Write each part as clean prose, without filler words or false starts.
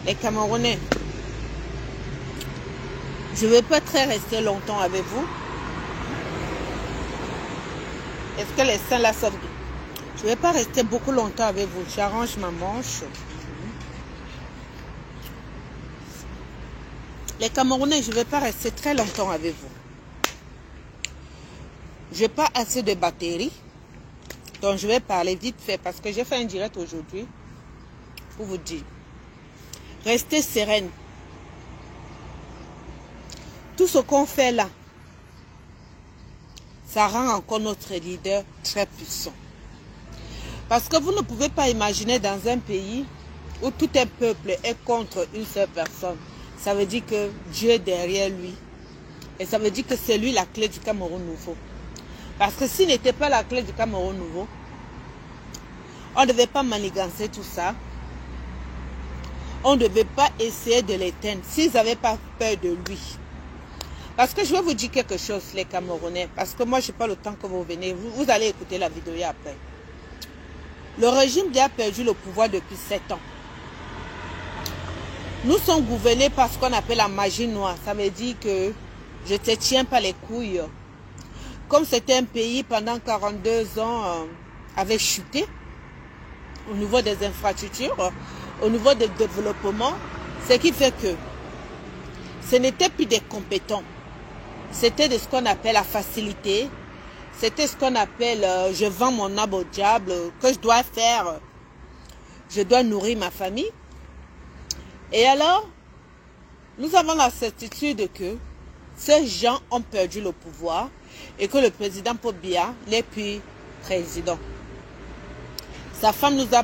Les Camerounais, je ne vais pas très rester longtemps avec vous. Est-ce que les seins là sortent? Je ne vais pas rester beaucoup longtemps avec vous. J'arrange ma manche. Les Camerounais, je ne vais pas rester très longtemps avec vous. Je n'ai pas assez de batterie. Donc je vais parler vite fait parce que j'ai fait un direct aujourd'hui pour vous dire. Restez sereine. Tout ce qu'on fait là, ça rend encore notre leader très puissant. Parce que vous ne pouvez pas imaginer dans un pays où tout un peuple est contre une seule personne. Ça veut dire que Dieu est derrière lui. Et ça veut dire que c'est lui la clé du Cameroun nouveau. Parce que s'il n'était pas la clé du Cameroun nouveau, on ne devait pas manigancer tout ça. On ne devait pas essayer de l'éteindre s'ils n'avaient pas peur de lui. Parce que je vais vous dire quelque chose, les Camerounais. Parce que moi, je n'ai pas le temps que vous venez. Vous allez écouter la vidéo après. Le régime a perdu le pouvoir depuis 7 ans. Nous sommes gouvernés par ce qu'on appelle la magie noire. Ça veut dire que je ne te tiens pas les couilles. Comme c'était un pays pendant 42 ans avait chuté au niveau des infrastructures, au niveau du développement, ce qui fait que ce n'était plus des compétents. C'était de ce qu'on appelle la facilité. C'était ce qu'on appelle je vends mon âme au diable, que je dois faire. Je dois nourrir ma famille. Et alors, nous avons la certitude que ces gens ont perdu le pouvoir et que le président Paul Biya n'est plus président. Sa femme nous a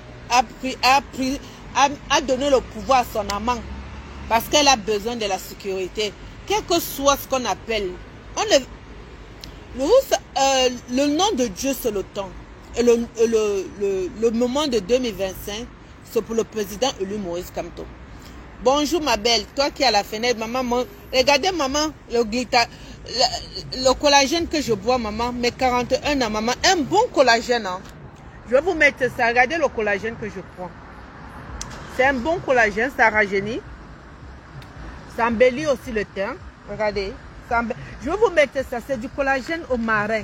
donné le pouvoir à son amant parce qu'elle a besoin de la sécurité. Quel que soit ce qu'on appelle, le nom de Dieu c'est le temps. Et le moment de 2025, c'est pour le président élu Moïse Kamto. Bonjour ma belle, toi qui es à la fenêtre, maman, regardez maman, le collagène que je bois maman, mes 41 ans maman, un bon collagène. Hein. Je vais vous mettre ça, regardez le collagène que je prends. C'est un bon collagène, ça rajeunit. Ça embellit aussi le teint, regardez. Je vais vous mettre ça, c'est du collagène au marin.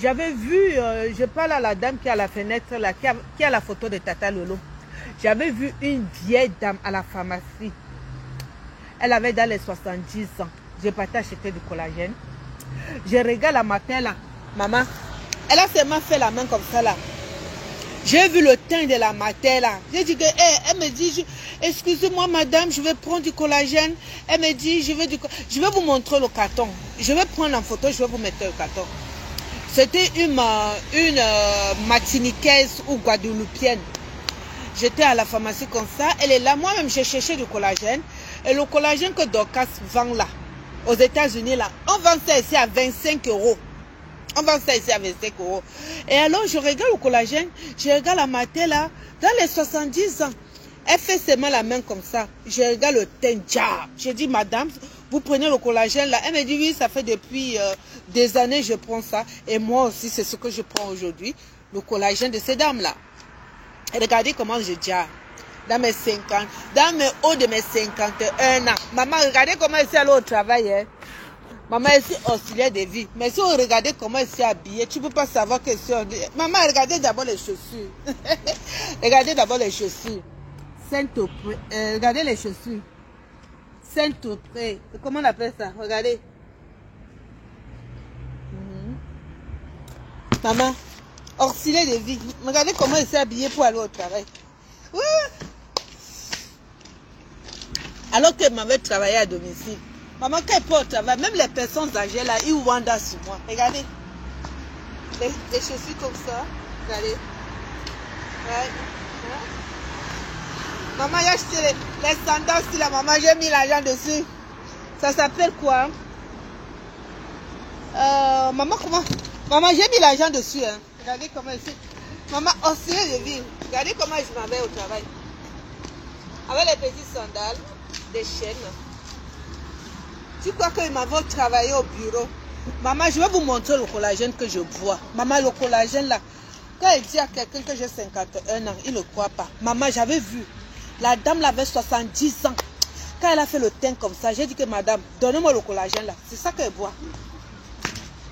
J'avais vu, je parle à la dame qui est à la fenêtre, là, qui a la photo de Tata Lolo. J'avais vu une vieille dame à la pharmacie. Elle avait dans les 70 ans. J'ai pas acheté du collagène. Je regarde la matin là. Maman, elle a seulement fait la main comme ça là. J'ai vu le teint de la matin là. J'ai dit que, elle me dit, excusez-moi madame, je vais prendre du collagène. Elle me dit, je vais vous montrer le carton. Je vais prendre en photo, je vais vous mettre le carton. C'était une martiniquaise ou guadeloupienne. J'étais à la pharmacie comme ça, elle est là, moi-même j'ai cherché du collagène. Et le collagène que Dorcas vend là, aux États-Unis là, on vend ça ici à 25 €. On vend ça ici à 25 €. Et alors je regarde le collagène, je regarde la matin là, dans les 70 ans, elle fait seulement la main comme ça. Je regarde le teint, je dis madame, vous prenez le collagène là. Elle me dit oui, ça fait depuis des années je prends ça. Et moi aussi c'est ce que je prends aujourd'hui, le collagène de ces dames là. Et regardez comment je dis dans mes 50, dans mes hauts de mes 51 ans. Maman, regardez comment elle s'est allée au travail. Hein. Maman, elle est auxiliaire de vie. Mais si vous regardez comment elle s'est habillée, tu ne peux pas savoir que c'est... Maman, regardez d'abord les chaussures. Regardez d'abord les chaussures. Saint-Auprès. Regardez les chaussures. Saint-Auprès. Comment on appelle ça? Regardez. Maman. Auxiliaire de vie. Regardez comment elle s'est habillée pour aller au travail. Ouais. Alors qu'elle m'avait travaillé à domicile. Maman, quand elle peut au travail, même les personnes âgées là, ils vendent sur moi. Regardez. Les chaussures comme ça. Regardez. Ouais. Maman, j'ai acheté les sandales aussi là. Maman, j'ai mis l'argent dessus. Ça s'appelle quoi? Maman, comment? Maman, j'ai mis l'argent dessus. Hein. Regardez comment elle fait. Maman, auxiliaire de vie. Regardez comment je m'en vais au travail. Avec les petites sandales, des chaînes. Tu crois qu'il m'avait travaillé au bureau? Maman, je vais vous montrer le collagène que je bois. Maman, le collagène là. Quand elle dit à quelqu'un que j'ai 51 ans, il ne croit pas. Maman, j'avais vu. La dame avait 70 ans. Quand elle a fait le teint comme ça, j'ai dit que madame, donnez-moi le collagène là. C'est ça qu'elle boit.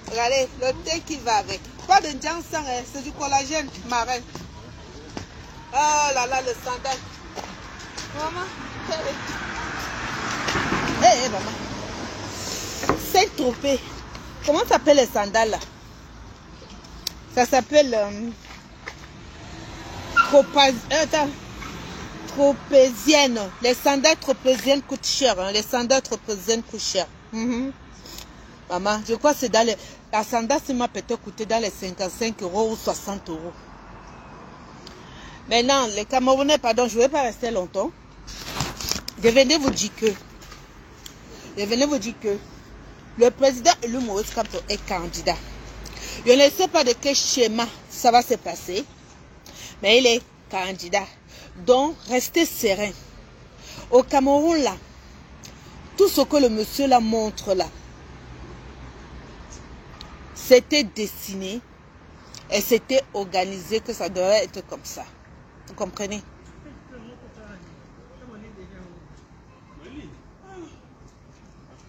Regardez, le thé qui va avec. Pas de ginseng, hein, c'est du collagène marin. Oh là là, le sandal. Maman, hé, maman. Saint-Tropez. Comment s'appelle les sandales là? Ça s'appelle tropézienne. Les sandales tropéziennes coûtent cher. Hein. Les sandales tropéziennes coûtent cher. Maman, je crois que c'est dans les... La sandale, ça m'a peut-être coûté dans les 55 € ou 60 €. Maintenant, les Camerounais, pardon, je ne vais pas rester longtemps. Je venais vous dire que... le président élu Moïse Kamto est candidat. Je ne sais pas de quel schéma ça va se passer. Mais il est candidat. Donc, restez serein. Au Cameroun, là, tout ce que le monsieur là montre là, c'était dessiné et c'était organisé que ça devrait être comme ça. Vous comprenez?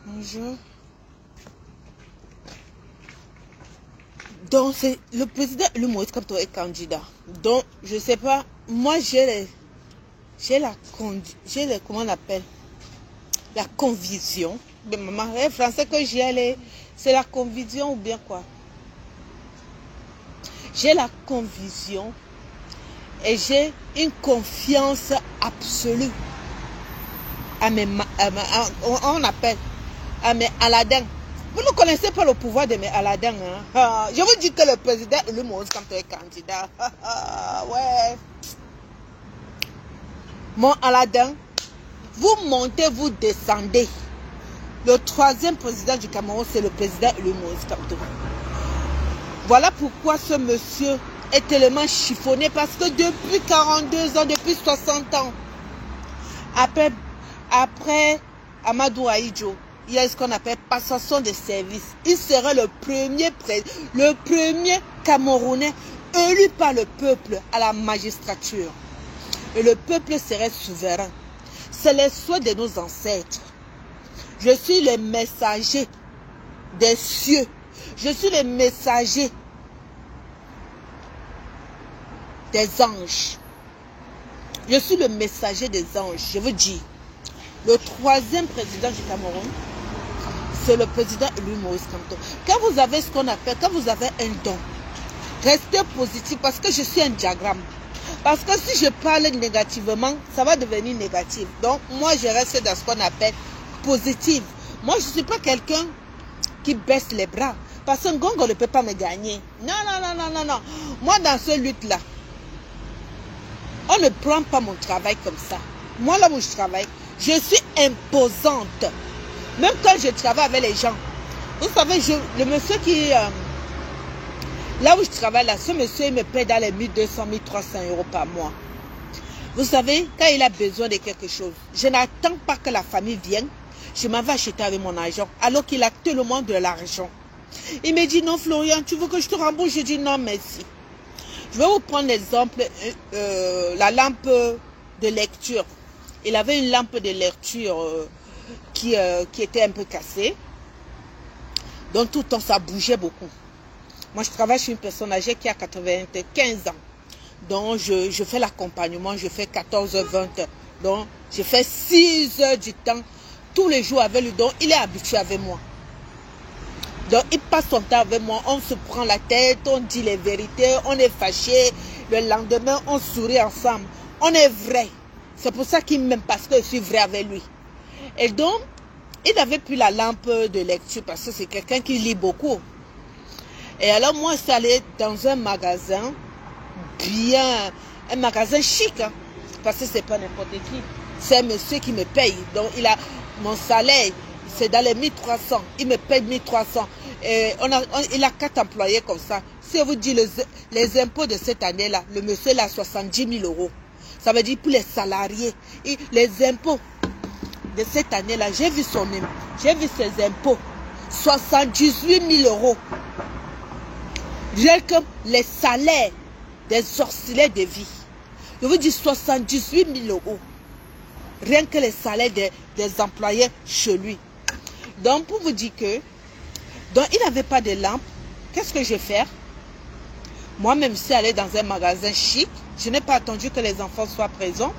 Bonjour. Donc, c'est le président, le Moïse Kamto est candidat. Donc, je ne sais pas, moi j'ai comment on appelle? La conviction. Mais maman, les français que j'ai allé, c'est la conviction ou bien quoi? J'ai la conviction et j'ai une confiance absolue à mes, on appelle, à mes Aladins. Vous ne connaissez pas le pouvoir de mes Aladins. Hein? Je vous dis que le président élu Moïse Kamto est candidat. Ouais. Mon Aladin, vous montez, vous descendez. Le troisième président du Cameroun, c'est le président élu Moïse Kamto. Voilà pourquoi ce monsieur est tellement chiffonné, parce que depuis 42 ans, depuis 60 ans, après Amadou Ahidjo, il y a ce qu'on appelle passation de service. Il serait le premier Camerounais élu par le peuple à la magistrature. Et le peuple serait souverain. C'est le souhait de nos ancêtres. Je suis le messager des cieux. Je suis le messager des anges. Je suis le messager des anges. Je vous dis, le troisième président du Cameroun, c'est le président élu Moïse Kamto. Quand vous avez ce qu'on appelle, quand vous avez un don, restez positif parce que je suis un diagramme. Parce que si je parle négativement, ça va devenir négatif. Donc, moi, je reste dans ce qu'on appelle positif. Moi, je ne suis pas quelqu'un qui baisse les bras. Parce que Ngongo ne peut pas me gagner. Non, non, non, non, non, non. Moi, dans ce lutte-là, on ne prend pas mon travail comme ça. Moi, là où je travaille, je suis imposante. Même quand je travaille avec les gens. Vous savez, le monsieur qui... là où je travaille, là, ce monsieur, il me paie dans les 1200, 1300 € par mois. Vous savez, quand il a besoin de quelque chose, je n'attends pas que la famille vienne. Je m'en vais acheter avec mon argent, alors qu'il a tellement de l'argent. Il me dit, non, Florian, tu veux que je te rembourse? Je dis, non, merci. Je vais vous prendre l'exemple, la lampe de lecture. Il avait une lampe de lecture qui était un peu cassée. Donc, tout le temps, ça bougeait beaucoup. Moi, je travaille chez une personne âgée qui a 95 ans. Donc, je fais l'accompagnement, je fais 14h-20h. Donc, je fais 6 heures du temps, tous les jours avec lui. Donc, il est habitué avec moi. Donc, il passe son temps avec moi. On se prend la tête, on dit les vérités, on est fâché. Le lendemain, on sourit ensemble. On est vrai. C'est pour ça qu'il m'aime, parce que je suis vrai avec lui. Et donc, il n'avait plus la lampe de lecture, parce que c'est quelqu'un qui lit beaucoup. Et alors, moi, je suis allée dans un magasin bien, un magasin chic, hein, parce que c'est pas n'importe qui. C'est un monsieur qui me paye. Donc, il a mon salaire, c'est dans les 1300. Il me paye 1300. Et il a 4 employés comme ça. Si je vous dis les impôts de cette année-là, le monsieur il a 70 000 €. Ça veut dire pour les salariés. Et les impôts de cette année-là, j'ai vu ses impôts. 78 000 €. J'ai comme les salaires des auxiliaires de vie. Je vous dis 78 000 €. Rien que les salaires des employés chez lui. Donc, pour vous dire que, donc, il n'avait pas de lampe. Qu'est-ce que je vais faire? Moi-même, je suis allée dans un magasin chic. Je n'ai pas attendu que les enfants soient présents.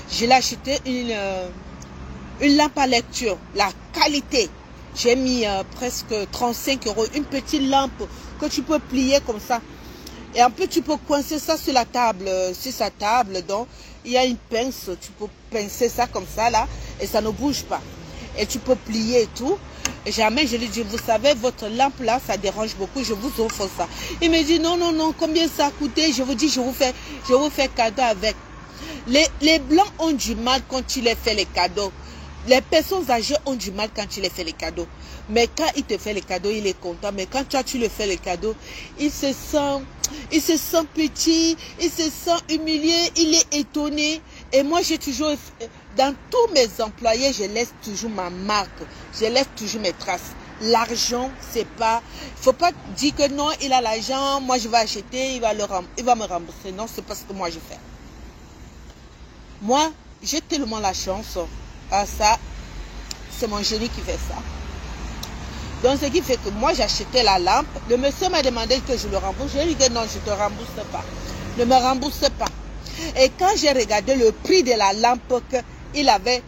Je l'ai acheté une lampe à lecture. La qualité. J'ai mis presque 35 €. Une petite lampe que tu peux plier comme ça. Et un peu, tu peux coincer ça sur la table. Sur sa table, donc, il y a une pince. Tu peux pincer ça comme ça, là. Et ça ne bouge pas. Et tu peux plier et tout. Et jamais je lui dis, vous savez, votre lampe là, ça dérange beaucoup, je vous offre ça. Il me dit, non, non, non, combien ça a coûté? Je vous dis, je vous fais cadeau avec. Les blancs ont du mal quand tu les fais les cadeaux. Les personnes âgées ont du mal quand tu les fais les cadeaux. Mais quand il te fait les cadeaux, il est content. Mais quand toi, tu le fais les cadeaux, il se sent petit, il se sent humilié, il est étonné. Et moi, j'ai toujours, dans tous mes employés, je laisse toujours ma marque. Je laisse toujours mes traces. L'argent, c'est pas... Il ne faut pas dire que non, il a l'argent, moi je vais acheter, il va me rembourser. Non, c'est pas ce que moi je fais. Moi, j'ai tellement la chance. À ça, c'est mon génie qui fait ça. Donc, ce qui fait que moi, j'achetais la lampe. Le monsieur m'a demandé que je le rembourse. Je lui ai dit non, je ne te rembourse pas. Ne me rembourse pas. Et quand j'ai regardé le prix de la lampe qu'il avait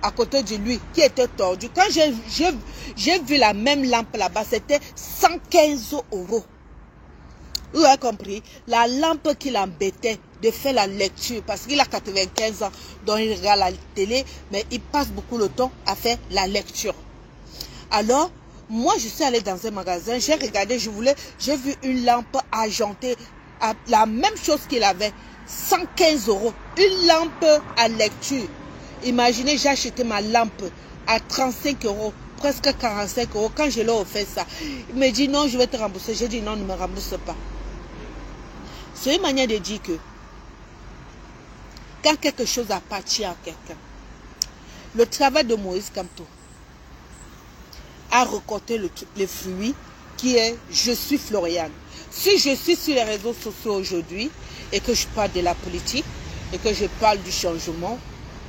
à côté de lui, qui était tordu, quand j'ai vu la même lampe là-bas, c'était 115 €. Vous avez compris? La lampe qui l'embêtait de faire la lecture, parce qu'il a 95 ans, donc il regarde la télé, mais il passe beaucoup de temps à faire la lecture. Alors, moi, je suis allée dans un magasin, j'ai regardé, j'ai vu une lampe argentée, la même chose qu'il avait, 115 €. Une lampe à lecture. Imaginez, j'ai acheté ma lampe à 35 €, presque 45 €. Quand je lui ai offert ça, il me dit non, je vais te rembourser. J'ai dit non, ne me rembourse pas. C'est une manière de dire que quand quelque chose appartient à quelqu'un, le travail de Moïse Kamto a récolté le fruit qui est « Je suis Floriane ». Si je suis sur les réseaux sociaux aujourd'hui et que je parle de la politique et que je parle du changement,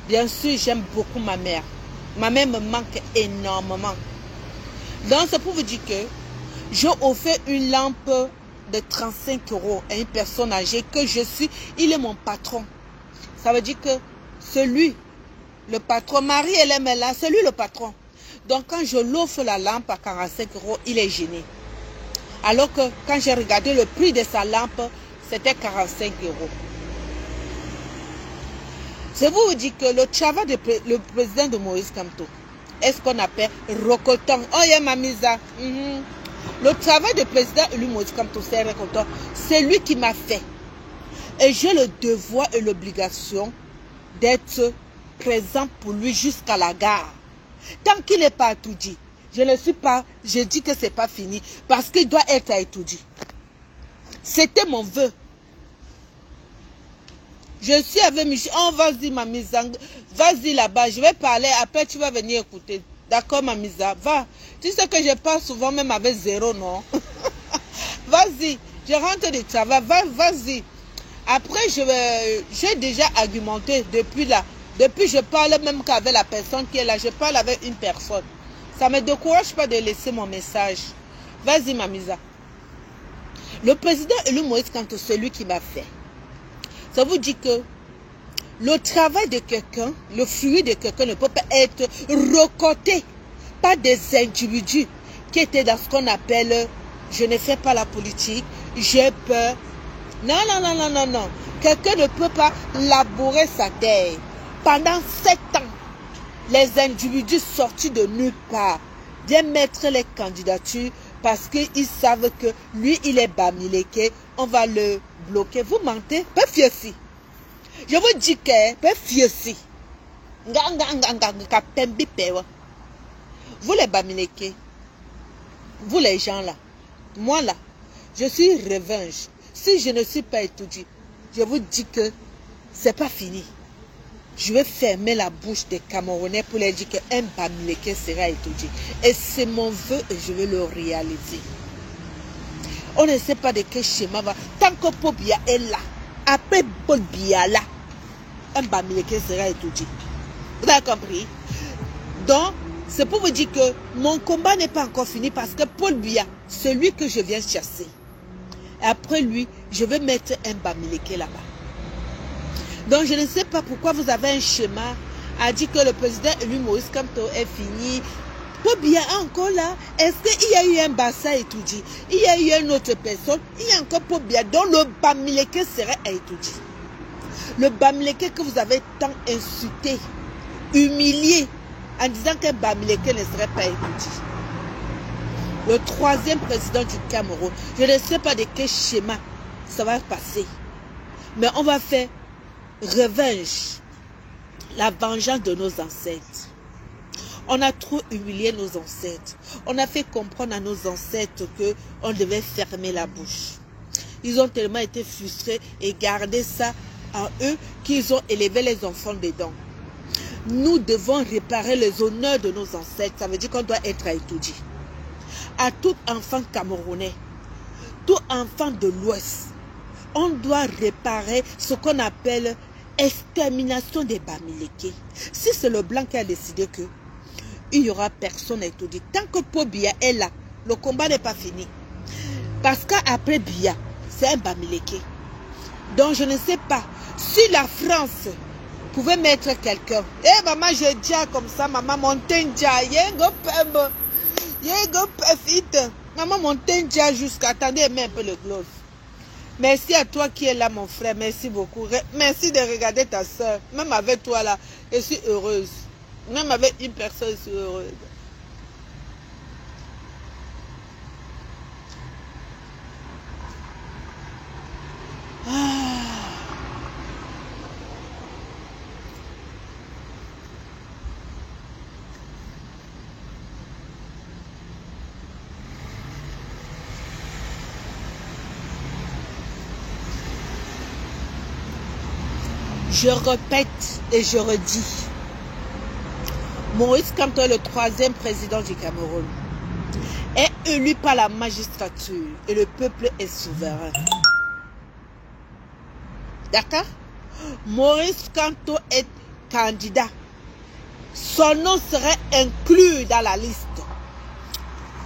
bien sûr, j'aime beaucoup ma mère. Ma mère me manque énormément. Donc, c'est pour vous dire que j'ai offert une lampe de 35 € à une personne âgée que je suis. Il est mon patron. Ça veut dire que c'est lui, le patron. Marie, elle est là, c'est lui le patron. Donc, quand je l'offre la lampe à 45 €, il est gêné. Alors que quand j'ai regardé le prix de sa lampe, c'était 45 €. Je vous dis que le travail du président de Moïse Kamto est ce qu'on appelle récoltant. Oh, yeah, Mamisa. Le travail du président élu Moïse Kamto, c'est récoltant. C'est lui qui m'a fait. Et j'ai le devoir et l'obligation d'être présent pour lui jusqu'à la gare. Tant qu'il n'est pas étudié, je ne suis pas, je dis que ce n'est pas fini. Parce qu'il doit être étudié. C'était mon vœu. Je suis avec Michel. Oh, vas-y, Mamisa. Vas-y là-bas. Je vais parler. Après, tu vas venir écouter. D'accord, Mamisa. Va. Tu sais que je parle souvent même avec 0, non? Vas-y. Je rentre du travail. Vas-y. Après, j'ai déjà argumenté depuis là. Depuis, je parle même qu'avec la personne qui est là. Je parle avec une personne. Ça ne me décourage pas de laisser mon message. Vas-y, Mamisa. Le président élu Moïse Kamto, c'est lui qui m'a fait. Ça vous dit que le travail de quelqu'un, le fruit de quelqu'un ne peut pas être récolté par des individus qui étaient dans ce qu'on appelle « je ne fais pas la politique, j'ai peur ». Non, non, non, non, non, non. Quelqu'un ne peut pas labourer sa terre. Pendant 7 ans, les individus sortis de nulle part viennent mettre les candidatures parce qu'ils savent que lui, il est Bamileke, on va le bloquer. Vous mentez? Pas fier-ci. Je vous dis que, pas fier-ci. Vous les Bamileke, vous les gens là, moi là, je suis revanche. Si je ne suis pas étudié, je vous dis que c'est pas fini. Je vais fermer la bouche des Camerounais pour leur dire qu'un Bamileke sera étudié. Et c'est mon vœu et je vais le réaliser. On ne sait pas de quel schéma va. Tant que Pobia est là, après Pobia là, un Bamileke sera étudié. Vous avez compris? Donc, c'est pour vous dire que mon combat n'est pas encore fini parce que Paul Biya, celui que je viens chasser, après lui, je vais mettre un Bamileke là-bas. Donc, je ne sais pas pourquoi vous avez un schéma à dire que le président élu Moïse Kamto est fini. Paul Biya est encore là. Est-ce qu'il y a eu un Bassa Etoudi? Il y a eu une autre personne. Il y a encore Paul Biya dont le Bamileke serait à Etoudi. Le Bamileke que vous avez tant insulté, humilié, en disant que Bamileke ne serait pas Etoudi. Le troisième président du Cameroun. Je ne sais pas de quel schéma ça va passer. Mais on va faire revanche. La vengeance de nos ancêtres. On a trop humilié nos ancêtres. On a fait comprendre à nos ancêtres qu'on devait fermer la bouche. Ils ont tellement été frustrés et gardé ça en eux qu'ils ont élevé les enfants dedans. Nous devons réparer les honneurs de nos ancêtres. Ça veut dire qu'on doit être à Etoudi. À tout enfant camerounais, tout enfant de l'Ouest, on doit réparer ce qu'on appelle extermination des Bamileke. Si c'est le blanc qui a décidé que il n'y aura personne à Etoudi, tant que Paul Biya est là, le combat n'est pas fini. Parce qu'après Biya, c'est un Bamileke. Donc je ne sais pas si la France pouvait mettre quelqu'un. Eh maman, je dis comme ça, maman montenja, yengo pembe, yengo pefite. Maman montenja jusqu'à attendez même un peu le gloss. Merci à toi qui es là, mon frère. Merci beaucoup. Merci de regarder ta soeur. Même avec toi là, je suis heureuse. Même avec une personne, je suis heureuse. Ah. Je répète et je redis. Moïse Kamto est le troisième président du Cameroun. Est élu par la magistrature et le peuple est souverain. D'accord? Moïse Kamto est candidat. Son nom serait inclus dans la liste.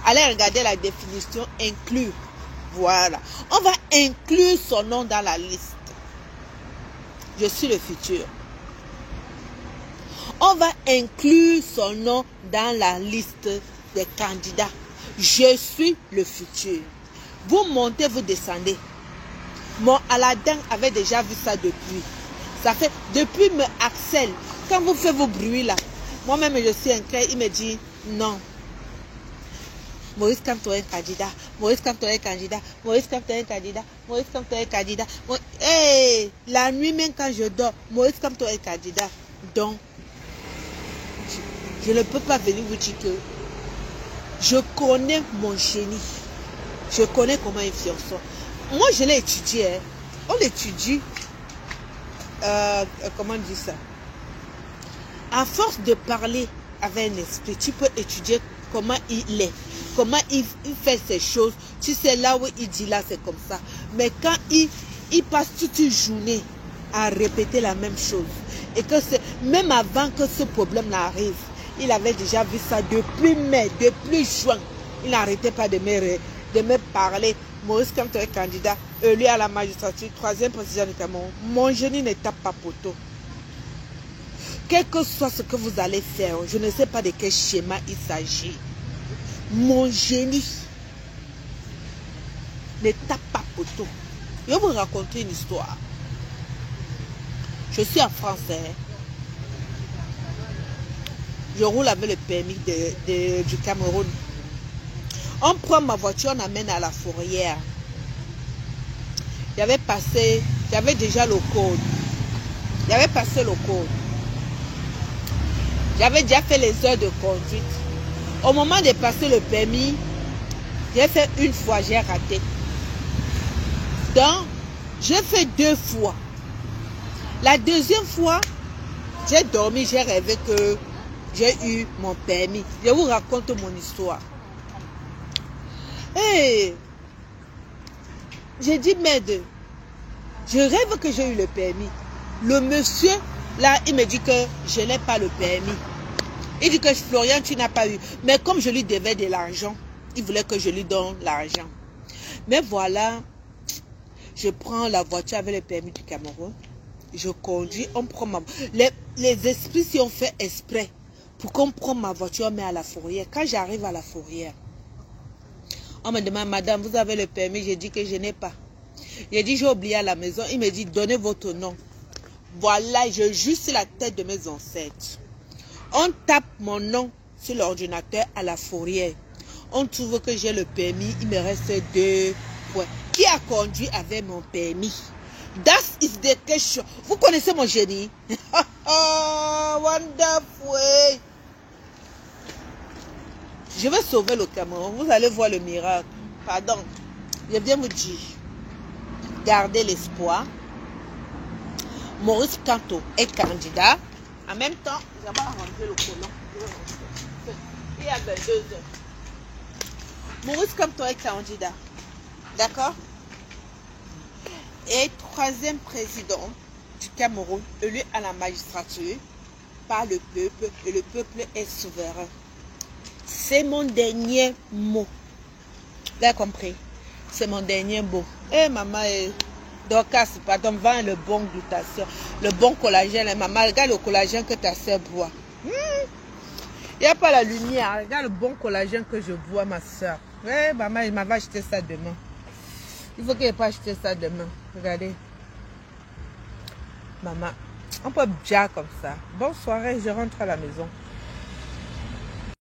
Allez regarder la définition inclus. Voilà. On va inclure son nom dans la liste. Je suis le futur. On va inclure son nom dans la liste des candidats. Je suis le futur. Vous montez, vous descendez. Mon Aladdin avait déjà vu ça depuis. Ça fait, depuis me Axel, quand vous faites vos bruits là, moi-même je suis inquiet, il me dit non. Moïse Kamto est candidat. Moïse Kamto est candidat. Moïse Kamto est candidat. Moïse Kamto est candidat. Hey, la nuit même quand je dors, Moïse Kamto est candidat. Donc, je ne peux pas venir vous dire que je connais mon génie. Je connais comment il fonctionne. Moi, je l'ai étudié. Hein. On l'étudie. Comment on dit ça? À force de parler avec un esprit, tu peux étudier comment il est, comment il fait ses choses. Tu sais, là où il dit là, c'est comme ça. Mais quand il passe toute une journée à répéter la même chose, et que c'est même avant que ce problème arrive, il avait déjà vu ça depuis mai, depuis juin. Il n'arrêtait pas de me parler. Maurice Kamto est candidat, élu à la magistrature, troisième président du Cameroun. Mon génie ne tape pas poteau. Quel que soit ce que vous allez faire, je ne sais pas de quel schéma il s'agit. Mon génie ne tape pas poteau. Je vais vous raconter une histoire. Je suis en France. Hein. Je roule avec le permis du Cameroun. On prend ma voiture, on amène à la fourrière. J'avais déjà le code. J'avais passé le code. J'avais déjà fait les heures de conduite. Au moment de passer le permis, j'ai fait une fois, j'ai raté. Donc, j'ai fait 2 fois. La deuxième fois, j'ai dormi, j'ai rêvé que j'ai eu mon permis. Je vous raconte mon histoire. Hey, j'ai dit, merde, je rêve que j'ai eu le permis. Le monsieur Là, il me dit que je n'ai pas le permis. Il dit que Florian, tu n'as pas eu. Mais comme je lui devais de l'argent, il voulait que je lui donne l'argent. Mais voilà, je prends la voiture avec le permis du Cameroun. Je conduis, on prend ma voiture. Les esprits s'y ont fait exprès pour qu'on prenne ma voiture, mais à la fourrière. Quand j'arrive à la fourrière, on me demande, madame, vous avez le permis? J'ai dit que je n'ai pas. J'ai dit, j'ai oublié à la maison. Il me dit, donnez votre nom. Voilà, je jure sur la tête de mes ancêtres. On tape mon nom sur l'ordinateur à la fourrière. On trouve que j'ai le permis. Il me reste 2 points. Qui a conduit avec mon permis? That is the question. Vous connaissez mon génie? Wonderful. Je vais sauver le Cameroun. Vous allez voir le miracle. Pardon. Je viens vous dire. Gardez l'espoir. Maurice Kamto est candidat. En même temps, j'avais arrangé le colon. Il y a 2 heures. Maurice Kamto est candidat. D'accord? Et 3e président du Cameroun, élu à la magistrature par le peuple. Et le peuple est souverain. C'est mon dernier mot. Vous avez compris? C'est mon dernier mot. Eh maman, Dorcas, pardon, vend le bon glutation, le bon collagène. Maman, regarde le collagène que ta soeur boit. Il n'y a pas la lumière. Regarde le bon collagène que je bois, ma soeur. Ouais, maman, il m'avait acheté ça demain. Il faut qu'il n'ait pas acheté ça demain. Regardez. Maman, on peut bien comme ça. Bonne soirée, je rentre à la maison.